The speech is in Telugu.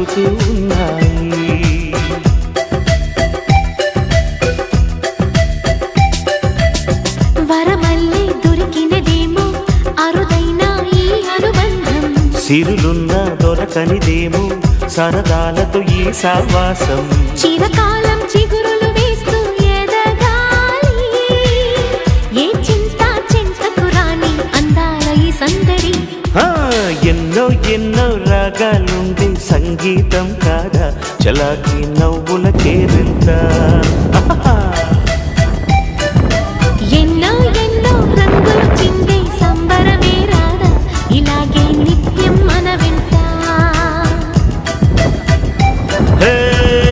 చెబుతూ ఉన్నాయి. వరమల్లే దొరికినదేమో అరుదైన ఈ అనుబంధం, సిరులున్న దొరకనిదేమో సరదాలతో ఈ సావాసం. చిరకాలం చిగురులు వేస్తూ ఎదగాలి, ఏ చింత చింతకు రాని అందాల ఈ సందడి. ఎన్నో ఎన్నో రాగాలుండే సంగీతం కాదా చలాకి నవ్వుల కేరింత.